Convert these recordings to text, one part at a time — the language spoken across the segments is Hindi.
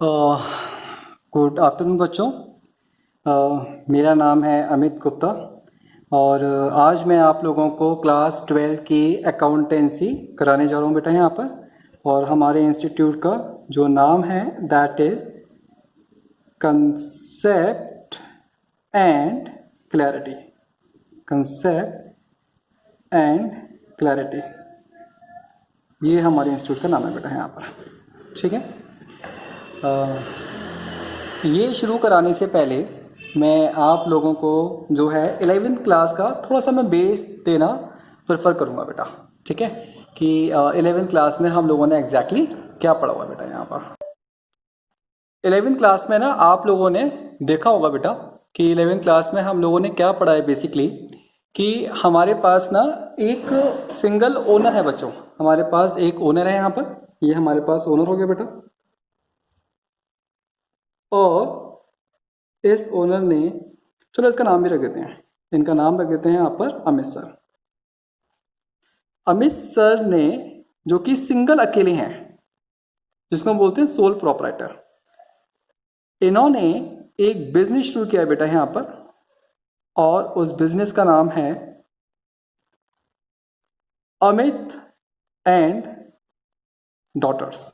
गुड आफ्टरनून बच्चों। मेरा नाम है अमित गुप्ता और आज मैं आप लोगों को क्लास 12 की अकाउंटेंसी कराने जा रहा हूँ बेटा यहाँ पर। और हमारे इंस्टीट्यूट का जो नाम है that is concept and clarity. Concept and clarity, ये हमारे इंस्टीट्यूट का नाम है बेटा यहाँ पर। ठीक है, ये शुरू कराने से पहले मैं आप लोगों को जो है 11th क्लास का थोड़ा सा मैं बेस देना प्रेफर करूँगा बेटा। ठीक है, कि 11th क्लास में हम लोगों ने एग्जैक्टली क्या पढ़ा हुआ बेटा यहाँ पर। 11th क्लास में ना आप लोगों ने देखा होगा बेटा कि 11th क्लास में हम लोगों ने क्या पढ़ा है बेसिकली, कि हमारे पास ना एक सिंगल ओनर है बच्चों। हमारे पास एक ओनर है यहाँ पर, ये हमारे पास ओनर हो गया बेटा। और इस ओनर ने, चलो इसका नाम भी रख देते हैं, इनका नाम रख देते हैं यहाँ पर अमित सर। अमित सर ने जो कि सिंगल अकेले हैं, जिसको हम बोलते हैं सोल प्रोपराइटर, इन्होंने एक बिजनेस शुरू किया बेटा यहाँ पर और उस बिजनेस का नाम है अमित एंड डॉटर्स।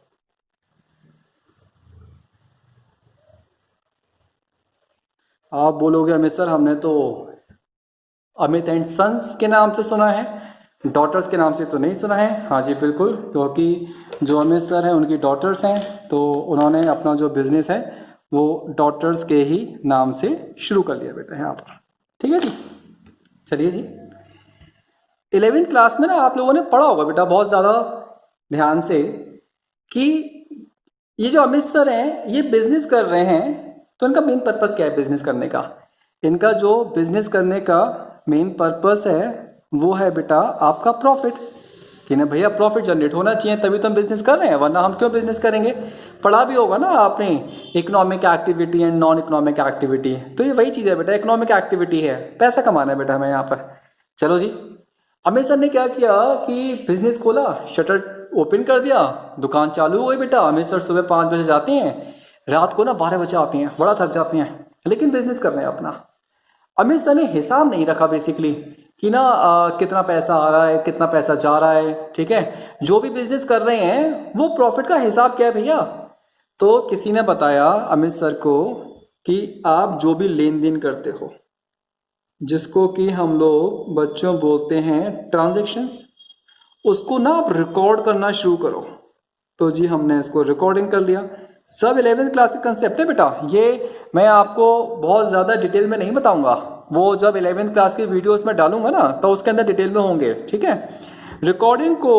आप बोलोगे अमित सर हमने तो अमित एंड सन्स के नाम से सुना है, डॉटर्स के नाम से तो नहीं सुना है। हाँ जी बिल्कुल, क्योंकि जो अमित सर हैं उनकी डॉटर्स हैं, तो उन्होंने अपना जो बिजनेस है वो डॉटर्स के ही नाम से शुरू कर लिया बेटा यहाँ पर। ठीक है जी, चलिए जी। 11th क्लास में ना आप लोगों ने पढ़ा होगा बेटा बहुत ज़्यादा ध्यान से कि ये जो अमित सर हैं ये बिजनेस कर रहे हैं, तो इनका मेन पर्पस क्या है बिजनेस करने का। इनका जो बिजनेस करने का मेन पर्पस है वो है बेटा आपका प्रॉफिट, कि ना भैया प्रॉफिट जनरेट होना चाहिए तभी तो हम बिजनेस कर रहे हैं, वरना हम क्यों बिजनेस करेंगे। पढ़ा भी होगा ना आपने economic activity and non economic activity, तो ये वही चीज़ है बेटा। इकोनॉमिक एक्टिविटी है पैसा कमाना है बेटा हमें यहाँ पर। चलो जी, अमित सर ने क्या किया कि बिजनेस खोला, शटर ओपन कर दिया, दुकान चालू हो गई बेटा। अमित सर सुबह 5 बजे जाते हैं, रात को ना 12 बजे आते हैं, बड़ा थक जाते हैं, लेकिन बिजनेस कर रहे हैं अपना। अमित सर ने हिसाब नहीं रखा बेसिकली कि ना कितना पैसा आ रहा है कितना पैसा जा रहा है। ठीक है, जो भी बिजनेस कर रहे हैं वो प्रॉफिट का हिसाब क्या है भैया। तो किसी ने बताया अमित सर को कि आप जो भी लेन देन करते हो, जिसको कि हम लोग बच्चों बोलते हैं ट्रांजैक्शंस, उसको ना आप रिकॉर्ड करना शुरू करो। तो जी हमने इसको रिकॉर्डिंग कर लिया। सब 11th क्लास का कंसेप्ट है बेटा, ये मैं आपको बहुत ज़्यादा डिटेल में नहीं बताऊंगा, वो जब 11th क्लास की वीडियोस में डालूंगा ना तो उसके अंदर डिटेल में होंगे। ठीक है, रिकॉर्डिंग को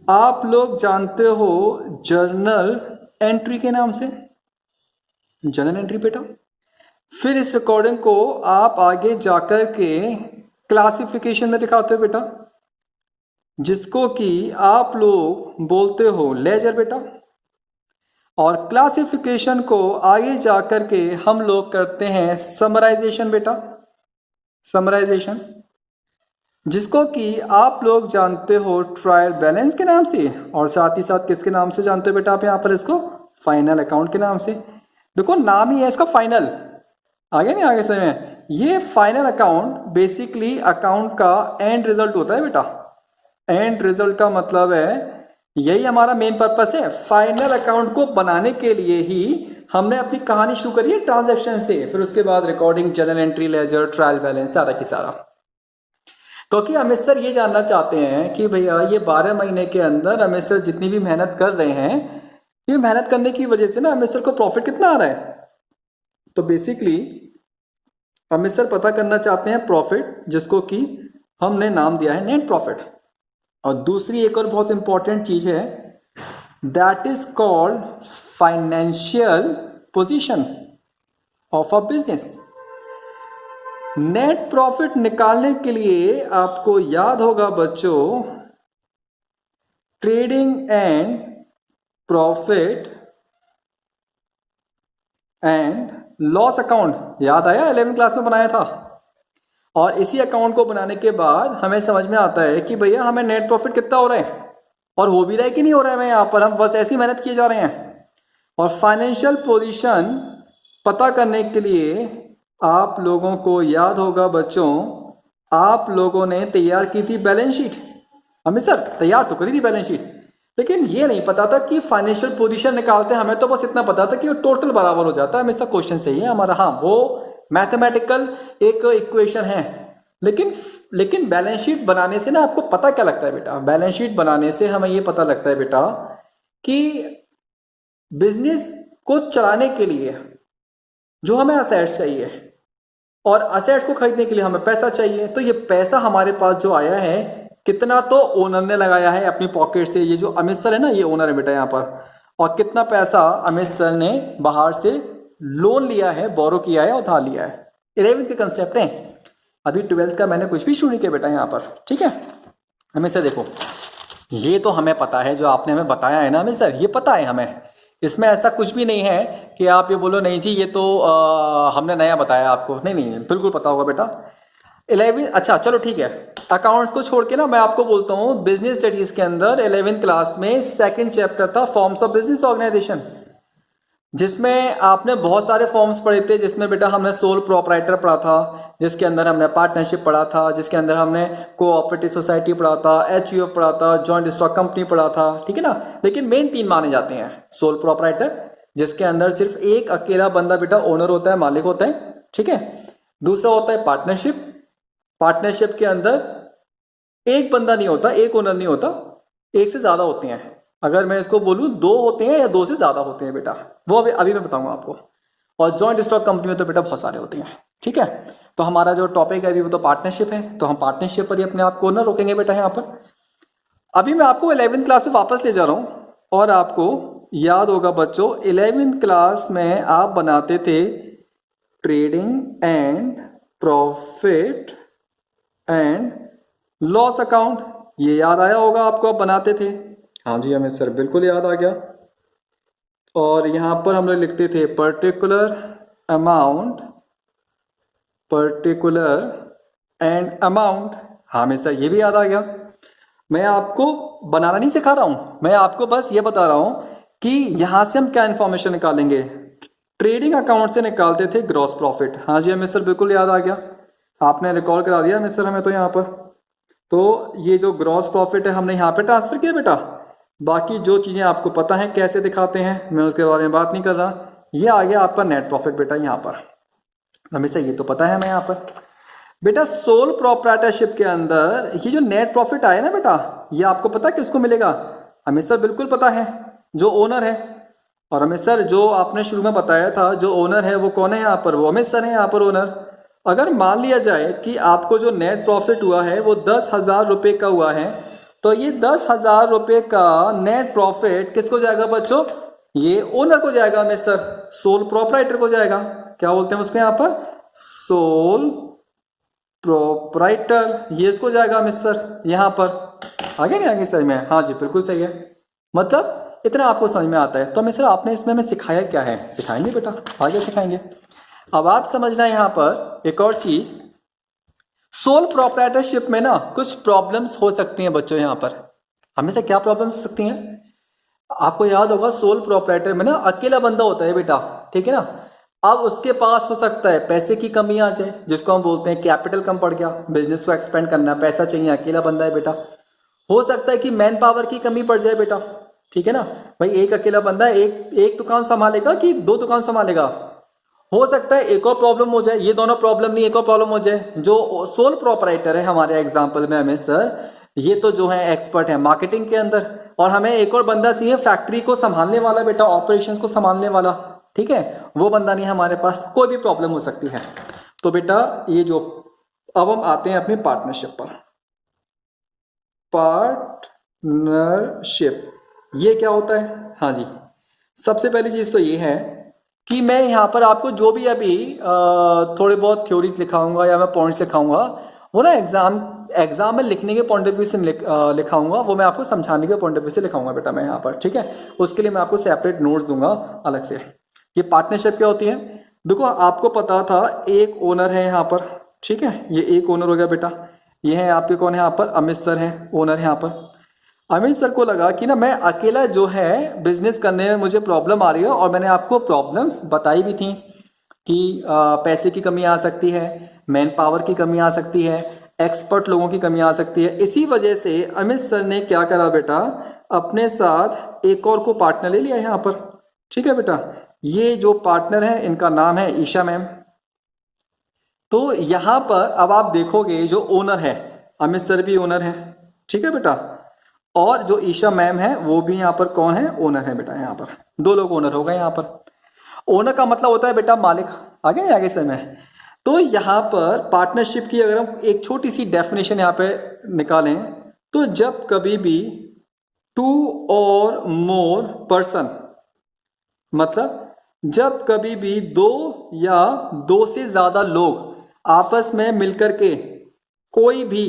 आप लोग जानते हो जर्नल एंट्री के नाम से, जर्नल एंट्री बेटा। फिर इस रिकॉर्डिंग को आप आगे जाकर के क्लासिफिकेशन में दिखाते हो बेटा, जिसको कि आप लोग बोलते हो लेजर बेटा। और क्लासिफिकेशन को आगे जाकर के हम लोग करते हैं समराइजेशन बेटा, समराइजेशन, जिसको कि आप लोग जानते हो ट्रायल बैलेंस के नाम से, और साथ ही साथ किसके नाम से जानते हो बेटा आप यहाँ पर इसको, फाइनल अकाउंट के नाम से। देखो नाम ही है इसका फाइनल, आगे नहीं आगे समय में ये फाइनल अकाउंट बेसिकली अकाउंट का एंड रिजल्ट होता है बेटा। एंड रिजल्ट का मतलब है यही हमारा मेन पर्पस है। फाइनल अकाउंट को बनाने के लिए ही हमने अपनी कहानी शुरू करी है ट्रांजैक्शन से, फिर उसके बाद recording, journal entry, ledger, trial balance, सारा की सारा। क्योंकि अमित सर ये जानना चाहते हैं कि भैया ये 12 महीने के अंदर अमित सर जितनी भी मेहनत कर रहे हैं, ये मेहनत करने की वजह से ना अमित सर को प्रॉफिट कितना आ रहा है। तो बेसिकली अमित सर पता करना चाहते हैं प्रॉफिट, जिसको कि हमने नाम दिया है नेट प्रॉफिट। और दूसरी एक और बहुत इंपॉर्टेंट चीज है, that is called financial position of a business. Net profit निकालने के लिए आपको याद होगा बच्चों trading and profit and loss account, याद आया 11th क्लास में बनाया था। और इसी अकाउंट को बनाने के बाद हमें समझ में आता है कि भैया हमें नेट प्रॉफिट कितना हो रहा है और हो भी रहा है कि नहीं हो रहा है। मैं यहाँ पर हम बस ऐसी मेहनत किए जा रहे हैं और फाइनेंशियल पोजीशन पता करने के लिए आप लोगों को याद होगा बच्चों, आप लोगों ने तैयार की थी बैलेंस शीट। हमें सर तैयार तो करी थी बैलेंस शीट, लेकिन ये नहीं पता था कि फाइनेंशियल पोजीशन निकालते हैं। हमें तो बस इतना पता था कि वो टोटल बराबर हो जाता है। हमेशा क्वेश्चन सही है हमारा, हाँ वो मैथमेटिकल एक इक्वेशन है। लेकिन बैलेंस शीट बनाने से ना आपको पता क्या लगता है बेटा, बैलेंस शीट बनाने से हमें ये पता लगता है बेटा कि बिजनेस को चलाने के लिए जो हमें असेट्स चाहिए और असेट्स को खरीदने के लिए हमें पैसा चाहिए, तो ये पैसा हमारे पास जो आया है कितना तो ओनर ने लगाया है अपनी पॉकेट से। ये जो अमित सर है ना, ये ओनर है बेटा यहाँ पर। और कितना पैसा अमित सर ने बाहर से लोन लिया है, बोरो किया है, उधार लिया है। 11th के कंसेप्ट हैं, अभी 12th का मैंने कुछ भी शुरू नहीं किया बेटा यहाँ पर, ठीक है। अमित सर देखो, ये तो हमें पता है, जो आपने हमें बताया है ना अमित सर, ये पता है हमें। इसमें ऐसा कुछ भी नहीं है कि आप ये बोलो नहीं जी ये तो हमने नया बताया आपको। नहीं नहीं, बिल्कुल पता होगा बेटा। 11, अच्छा चलो ठीक है, अकाउंट्स को छोड़ के ना मैं आपको बोलता हूँ, बिजनेस स्टडीज के अंदर 11th क्लास में सेकंड चैप्टर था फॉर्म्स ऑफ बिजनेस ऑर्गेनाइजेशन, जिसमें आपने बहुत सारे फॉर्म्स पढ़े थे। जिसमें बेटा हमने सोल प्रोपराइटर पढ़ा था, जिसके अंदर हमने पार्टनरशिप पढ़ा था, जिसके अंदर हमने कोऑपरेटिव सोसाइटी पढ़ा था, HUF पढ़ा था, जॉइंट स्टॉक कंपनी पढ़ा था, ठीक है ना। लेकिन मेन 3 माने जाते हैं। सोल प्रोपराइटर, जिसके अंदर सिर्फ एक अकेला बंदा बेटा ओनर होता है, मालिक होता है, ठीक है। दूसरा होता है पार्टनरशिप, पार्टनरशिप के अंदर एक बंदा नहीं होता, एक ओनर नहीं होता, एक से ज्यादा होते हैं। अगर मैं इसको बोलूं 2 होते हैं या 2 से ज्यादा होते हैं बेटा, वो अभी मैं बताऊंगा आपको। और जॉइंट स्टॉक कंपनी में तो बेटा बहुत सारे होते हैं, ठीक है। तो हमारा जो टॉपिक है अभी वो तो पार्टनरशिप है, तो हम पार्टनरशिप पर ही अपने आप को ना रोकेंगे बेटा यहाँ पर। अभी मैं आपको 11th क्लास में वापस ले जा रहा हूँ, और आपको याद होगा बच्चों 11th क्लास में आप बनाते थे trading and profit and loss account. ये याद आया होगा आपको, आप बनाते थे। हाँ जी हमें सर बिल्कुल याद आ गया। और यहां पर हम लोग लिखते थे particular amount, particular and amount. हाँ हमें सर ये भी याद आ गया। मैं आपको बनाना नहीं सिखा रहा हूं, मैं आपको बस ये बता रहा हूं कि यहां से हम क्या इंफॉर्मेशन निकालेंगे। ट्रेडिंग अकाउंट से निकालते थे ग्रॉस प्रॉफिट। हाँ जी हमें सर बिल्कुल याद आ गया, आपने रिकॉर्ड करा दिया हमें सर हमें तो यहाँ पर। तो ये जो ग्रॉस प्रॉफिट है हमने यहाँ पे ट्रांसफर किया बेटा। बाकी जो चीजें आपको पता है कैसे दिखाते हैं, मैं उसके बारे में बात नहीं कर रहा। ये आ गया आपका नेट प्रॉफिट बेटा यहाँ पर, हमेशा ये तो पता है हमें यहाँ पर। बेटा सोल प्रोप्राइटरशिप के अंदर ये जो नेट प्रॉफिट आया ना बेटा, ये आपको पता किसको मिलेगा? हमें सर बिल्कुल पता है, जो ओनर है। और हमें सर जो आपने शुरू में बताया था जो ओनर है वो कौन है यहाँ पर? वो हमें सर है यहाँ पर ओनर। अगर मान लिया जाए कि आपको जो नेट प्रॉफिट हुआ है वो 10,000 रुपये का हुआ है, तो ये 10,000 रुपये का नेट प्रॉफिट किसको जाएगा बच्चों? ये ओनर को जाएगा हमें सर, सोल प्रोप्राइटर को जाएगा। क्या बोलते हैं उसको यहाँ पर? सोल प्रोप्राइटर, ये इसको जाएगा मिस्टर यहाँ पर। आगे नहीं आगे सही में? हाँ जी बिल्कुल सही है। मतलब इतना आपको समझ में आता है। तो मिस्टर आपने इसमें हमें सिखाया क्या है? सिखाएंगे बेटा, आगे सिखाएंगे। अब आप समझना यहाँ पर एक और चीज, सोल प्रोप्राइटरशिप में ना कुछ प्रॉब्लम्स हो सकती हैं बच्चों। यहाँ पर हमेशा क्या प्रॉब्लम्स हो सकती हैं? आपको याद होगा सोल प्रोप्राइटर में ना अकेला बंदा होता है बेटा, ठीक है ना। अब उसके पास हो सकता है पैसे की कमी आ जाए, जिसको हम बोलते हैं कैपिटल कम पड़ गया, बिजनेस को एक्सपेंड करना, पैसा चाहिए, अकेला बंदा है बेटा। हो सकता है कि मैन पावर की कमी पड़ जाए बेटा, ठीक है ना। भाई एक अकेला बंदा एक दुकान संभालेगा कि 2 दुकान संभालेगा? हो सकता है एक और प्रॉब्लम हो जाए, ये दोनों प्रॉब्लम नहीं एक और प्रॉब्लम हो जाए। जो सोल प्रोप्राइटर है हमारे एग्जाम्पल में हमें सर, ये तो जो है एक्सपर्ट है मार्केटिंग के अंदर, और हमें एक और बंदा चाहिए फैक्ट्री को संभालने वाला बेटा, ऑपरेशंस को संभालने वाला, ठीक है। वो बंदा नहीं हमारे पास, कोई भी प्रॉब्लम हो सकती है। तो बेटा ये जो, अब हम आते हैं अपनी पार्टनरशिप पर। पार्टनरशिप ये क्या होता है? हाँ जी, सबसे पहली चीज तो ये है कि मैं यहाँ पर आपको जो भी अभी थोड़े बहुत थ्योरीज लिखाऊंगा या मैं पॉइंट्स लिखाऊंगा, वो ना एग्जाम में लिखने के पॉइंट ऑफ व्यू से लिखाऊंगा, वो मैं आपको समझाने के पॉइंट ऑफ व्यू से लिखाऊंगा बेटा मैं यहाँ पर, ठीक है। उसके लिए मैं आपको सेपरेट नोट्स दूंगा अलग से। ये पार्टनरशिप क्या होती है? देखो आपको पता था एक ओनर है यहाँ पर, ठीक है। ये एक ओनर हो गया बेटा। ये है आपके कौन है यहाँ पर? अमित सर हैं, ओनर है यहाँ पर। अमित सर को लगा कि ना मैं अकेला जो है बिजनेस करने में मुझे प्रॉब्लम आ रही है, और मैंने आपको प्रॉब्लम्स बताई भी थी कि पैसे की कमी आ सकती है, मैन पावर की कमी आ सकती है, एक्सपर्ट लोगों की कमी आ सकती है। इसी वजह से अमित सर ने क्या करा बेटा, अपने साथ एक और को पार्टनर ले लिया यहाँ पर। ठीक है बेटा, ये जो पार्टनर है इनका नाम है ईशा मैम। तो यहाँ पर अब आप देखोगे जो ओनर है, अमित सर भी ओनर है, ठीक है बेटा, और जो ईशा मैम है वो भी यहाँ पर कौन है, ओनर है बेटा। यहाँ पर दो लोग ओनर हो गए। यहाँ पर ओनर का मतलब होता है बेटा मालिक, आगे नहीं आगे समय। तो यहाँ पर पार्टनरशिप की अगर हम एक छोटी सी डेफिनेशन यहाँ पे निकालें तो जब कभी भी टू और मोर पर्सन, मतलब जब कभी भी दो या दो से ज्यादा लोग आपस में मिलकर के कोई भी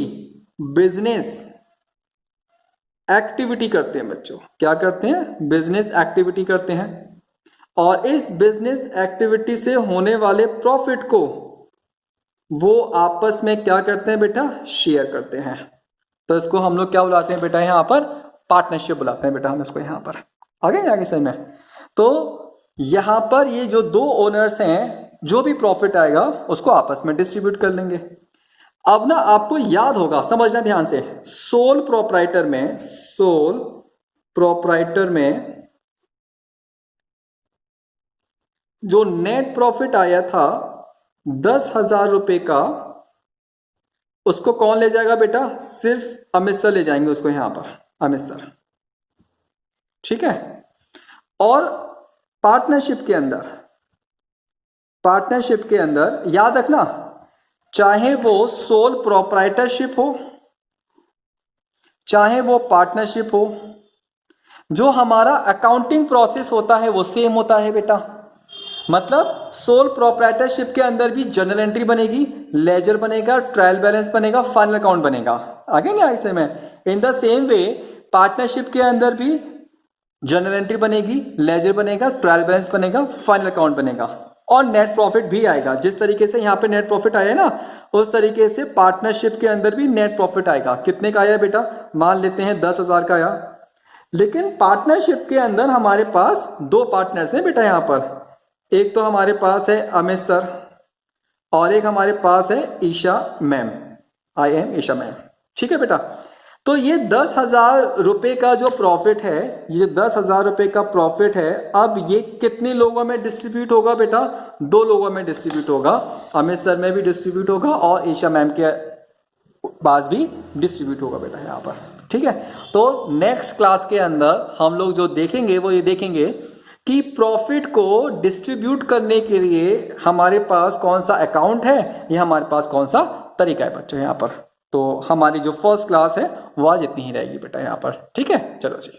बिजनेस एक्टिविटी करते हैं बच्चों, क्या करते हैं, बिजनेस एक्टिविटी करते हैं, और इस बिजनेस एक्टिविटी से होने वाले प्रॉफिट को वो आपस में क्या करते हैं बेटा, शेयर करते हैं। तो इसको हम लोग क्या बुलाते हैं बेटा, यहाँ पर पार्टनरशिप बुलाते हैं बेटा हम इसको यहाँ पर, आगे नहीं आगे सही में। तो यहाँ पर ये जो दो ओनर्स हैं, जो भी प्रॉफिट आएगा उसको आपस में डिस्ट्रीब्यूट कर लेंगे। अब ना आपको याद होगा, समझना ध्यान से, सोल प्रोप्राइटर में जो नेट प्रॉफिट आया था 10,000 रुपए का, उसको कौन ले जाएगा बेटा, सिर्फ अमित सर ले जाएंगे उसको यहां पर, अमित सर, ठीक है। और पार्टनरशिप के अंदर याद रखना, चाहे वो सोल प्रोप्राइटरशिप हो चाहे वो पार्टनरशिप हो, जो हमारा अकाउंटिंग प्रोसेस होता है वो सेम होता है बेटा। मतलब सोल प्रोप्राइटरशिप के अंदर भी जर्नल एंट्री बनेगी, लेजर बनेगा, ट्रायल बैलेंस बनेगा, फाइनल अकाउंट बनेगा, आगे नहीं आगे में। In the same way partnership के अंदर भी जर्नल एंट्री बनेगी, लेजर बनेगा, ट्रायल बैलेंस बनेगा, फाइनल अकाउंट बनेगा, और नेट प्रॉफिट भी आएगा। जिस तरीके से यहाँ पे नेट प्रॉफिट आया ना, उस तरीके से पार्टनरशिप के अंदर भी नेट प्रॉफिट आएगा। कितने का आया बेटा, मान लेते हैं 10,000 का आया। लेकिन पार्टनरशिप के अंदर हमारे पास दो पार्टनर्स हैं बेटा यहाँ पर, एक तो हमारे पास है अमित सर और एक हमारे पास है Isha ma'am, I am Isha ma'am, ठीक है बेटा। तो ये 10,000 रुपए का जो प्रॉफिट है, ये 10,000 रुपए का प्रॉफिट है, अब ये कितने लोगों में डिस्ट्रीब्यूट होगा बेटा, दो लोगों में डिस्ट्रीब्यूट होगा, अमित सर में भी डिस्ट्रीब्यूट होगा और ईशा मैम के पास भी डिस्ट्रीब्यूट होगा बेटा यहाँ पर, ठीक है। तो नेक्स्ट क्लास के अंदर हम लोग जो देखेंगे वो ये देखेंगे कि प्रॉफिट को डिस्ट्रीब्यूट करने के लिए हमारे पास कौन सा अकाउंट है या हमारे पास कौन सा तरीका है बच्चों यहाँ पर। तो हमारी जो फर्स्ट क्लास है वो आज इतनी ही रहेगी बेटा यहाँ पर, ठीक है। चलो जी।